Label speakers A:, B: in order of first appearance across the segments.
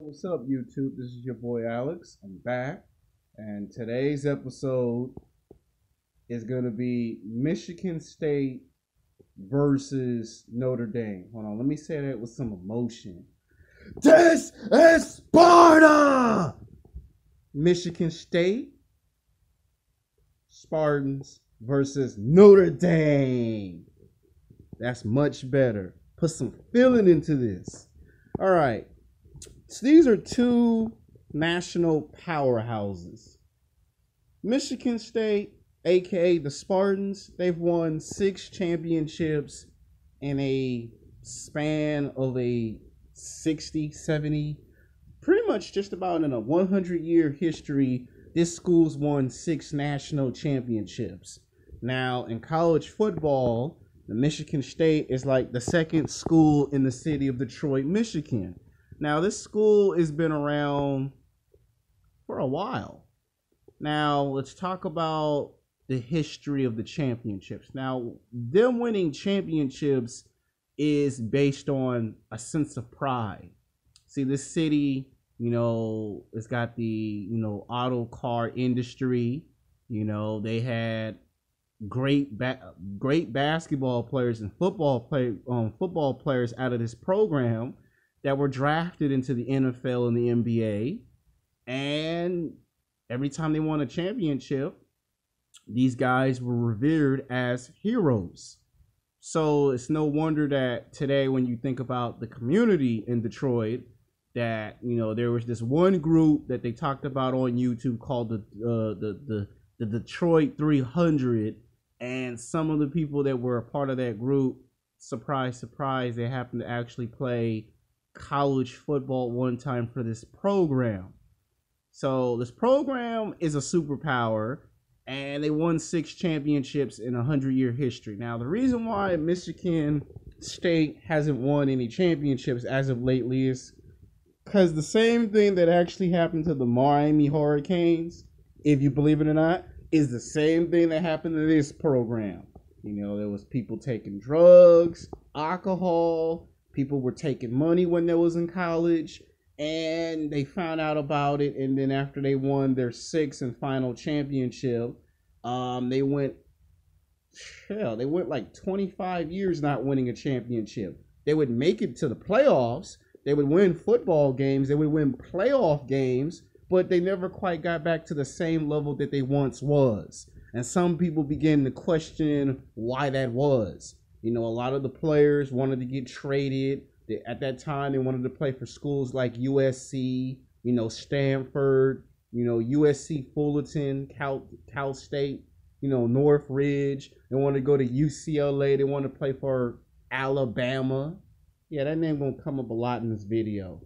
A: What's up, YouTube? This is your boy Alex. I'm back, and today's episode is going to be Michigan State versus Notre Dame. Hold on, let me say that with some emotion. This is Sparta! Michigan State Spartans versus Notre Dame. That's much better. Put some feeling into this. All right. So these are two national powerhouses. Michigan State, aka the Spartans, they've won 6 championships in a span of a 60, 70, pretty much just about in a 100-year history. This school's won 6 national championships. Now, in college football, the Michigan State is like the second school in the city of Detroit, Michigan. Now, this school has been around for a while. Now, let's talk about the history of the championships. Now, them winning championships is based on a sense of pride. See, this city, it's got the, auto car industry. They had great basketball players and football players out of this program that were drafted into the NFL and the NBA. And every time they won a championship, these guys were revered as heroes. So it's no wonder that today, when you think about the community in Detroit, that, there was this one group that they talked about on YouTube called the Detroit 300. And some of the people that were a part of that group, surprise, surprise, they happened to actually play college football one time for this program. So this program is a superpower, and they won 6 championships in a 100-year history. Now, the reason why Michigan State hasn't won any championships as of lately is because the same thing that actually happened to the Miami Hurricanes, if you believe it or not, is the same thing that happened to this program. There was people taking drugs, alcohol. People were taking money when they was in college, and they found out about it. And then after they won their 6th and final championship, they went like 25 years not winning a championship. They would make it to the playoffs. They would win football games. They would win playoff games, but they never quite got back to the same level that they once was. And some people began to question why that was. A lot of the players wanted to get traded. At that time, they wanted to play for schools like USC, Stanford, USC Fullerton, Cal State, Northridge. They wanted to go to UCLA. They wanted to play for Alabama. Yeah, that name gonna come up a lot in this video.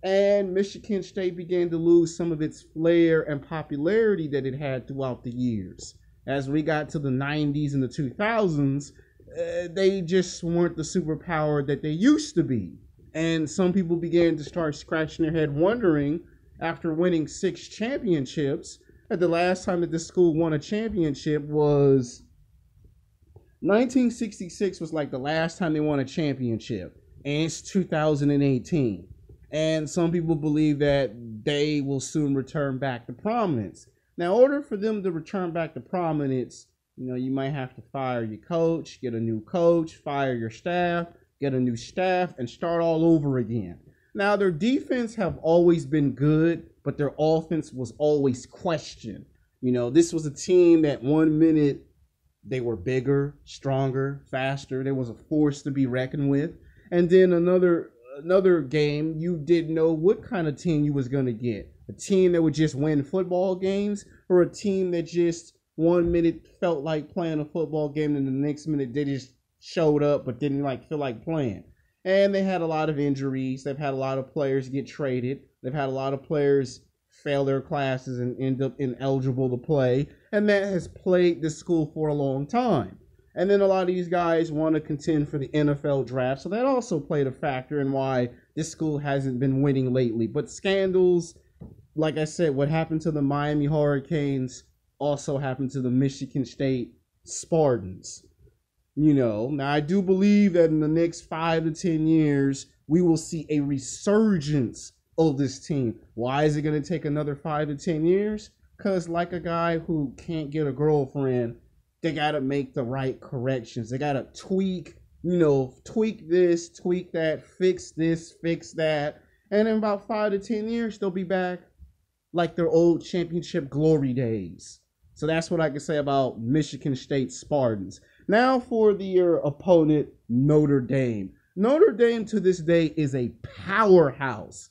A: And Michigan State began to lose some of its flair and popularity that it had throughout the years. As we got to the 90s and the 2000s, they just weren't the superpower that they used to be. And some people began to start scratching their head wondering, after winning 6 championships, that the last time that this school won a championship was 1966 was like the last time they won a championship. And it's 2018. And some people believe that they will soon return back to prominence. Now, in order for them to return back to prominence, you might have to fire your coach, get a new coach, fire your staff, get a new staff, and start all over again. Now, their defense have always been good, but their offense was always questioned. This was a team that one minute they were bigger, stronger, faster. There was a force to be reckoned with. And then another game, you didn't know what kind of team you was going to get. A team that would just win football games, or a team that just one minute felt like playing a football game, and the next minute they just showed up but didn't feel like playing. And they had a lot of injuries. They've had a lot of players get traded. They've had a lot of players fail their classes and end up ineligible to play. And that has plagued the school for a long time. And then a lot of these guys want to contend for the NFL draft. So that also played a factor in why this school hasn't been winning lately. But scandals, like I said, what happened to the Miami Hurricanes also happened to the Michigan State Spartans. Now I do believe that in the next 5 to 10 years, we will see a resurgence oldest team. Why is it going to take another 5 to 10 years? Because like a guy who can't get a girlfriend, they got to make the right corrections. They got to tweak, tweak this, tweak that, fix this, fix that. And in about 5 to 10 years, they'll be back like their old championship glory days. So that's what I can say about Michigan State Spartans. Now for your opponent, Notre Dame. Notre Dame to this day is a powerhouse.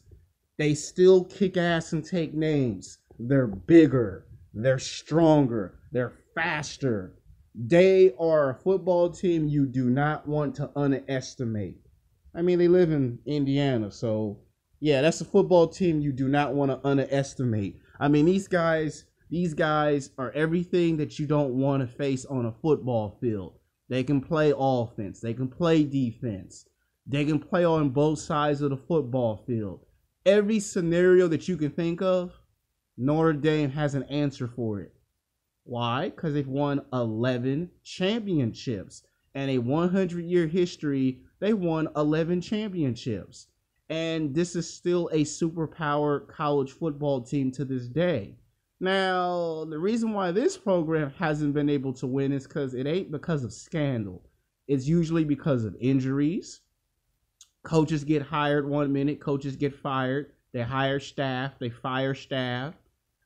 A: They still kick ass and take names. They're bigger. They're stronger. They're faster. They are a football team you do not want to underestimate. I mean, they live in Indiana, so yeah, that's a football team you do not want to underestimate. I mean, these guys are everything that you don't want to face on a football field. They can play offense. They can play defense. They can play on both sides of the football field. Every scenario that you can think of, Notre Dame has an answer for it. Why? Because they've won 11 championships. And a 100-year history, they won 11 championships. And this is still a superpower college football team to this day. Now, the reason why this program hasn't been able to win is because it ain't because of scandal. It's usually because of injuries. Coaches get hired one minute, coaches get fired. They hire staff, they fire staff.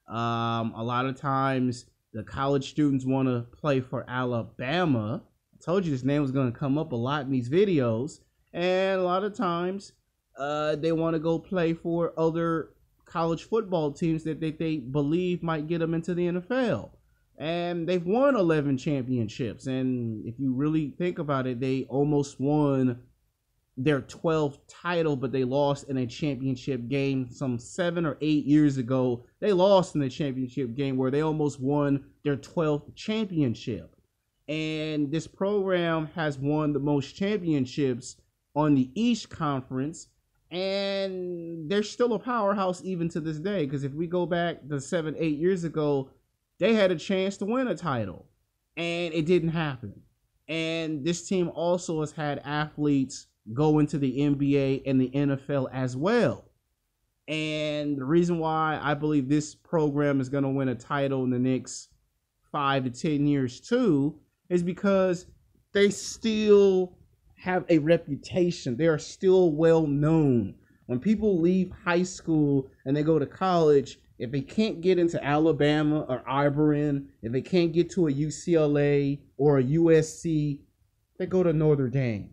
A: A lot of times, the college students want to play for Alabama. I told you this name was going to come up a lot in these videos. And a lot of times, they want to go play for other college football teams that they believe might get them into the NFL. And they've won 11 championships. And if you really think about it, they almost won their 12th title, but they lost in a championship game some 7 or 8 years ago. They lost in the championship game where they almost won their 12th championship. And this program has won the most championships on the East Conference, and they're still a powerhouse even to this day, because if we go back to 7, 8 years ago, they had a chance to win a title, and it didn't happen. And this team also has had athletes go into the NBA and the NFL as well. And the reason why I believe this program is going to win a title in the next 5 to 10 years too is because they still have a reputation. They are still well known. When people leave high school and they go to college, if they can't get into Alabama or Auburn, if they can't get to a UCLA or a USC, they go to Notre Dame.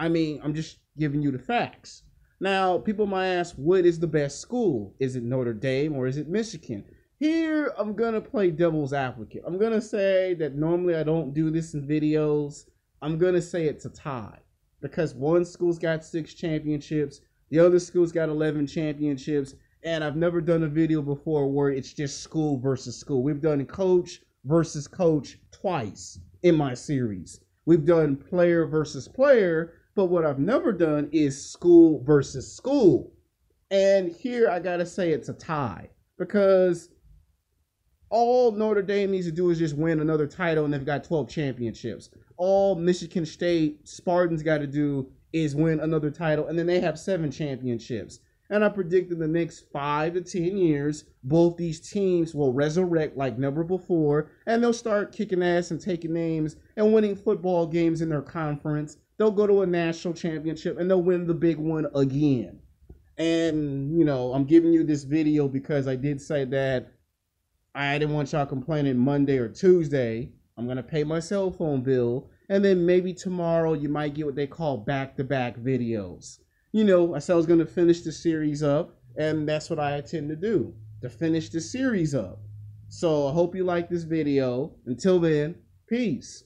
A: I mean, I'm just giving you the facts. Now, people might ask, what is the best school? Is it Notre Dame or is it Michigan? Here, I'm going to play devil's advocate. I'm going to say that normally I don't do this in videos. I'm going to say it's a tie. Because one school's got 6 championships, the other school's got 11 championships, and I've never done a video before where it's just school versus school. We've done coach versus coach twice in my series. We've done player versus player, but what I've never done is school versus school. And here I gotta say it's a tie, because all Notre Dame needs to do is just win another title and they've got 12 championships. All Michigan State Spartans got to do is win another title, and then they have 7 championships. And I predict in the next 5 to 10 years, both these teams will resurrect like never before, and they'll start kicking ass and taking names and winning football games in their conference. They'll go to a national championship and they'll win the big one again. And, I'm giving you this video because I did say that I didn't want y'all complaining Monday or Tuesday. I'm going to pay my cell phone bill, and then maybe tomorrow you might get what they call back-to-back videos. I said I was going to finish the series up, and that's what I intend to do, to finish the series up. So I hope you like this video. Until then, peace.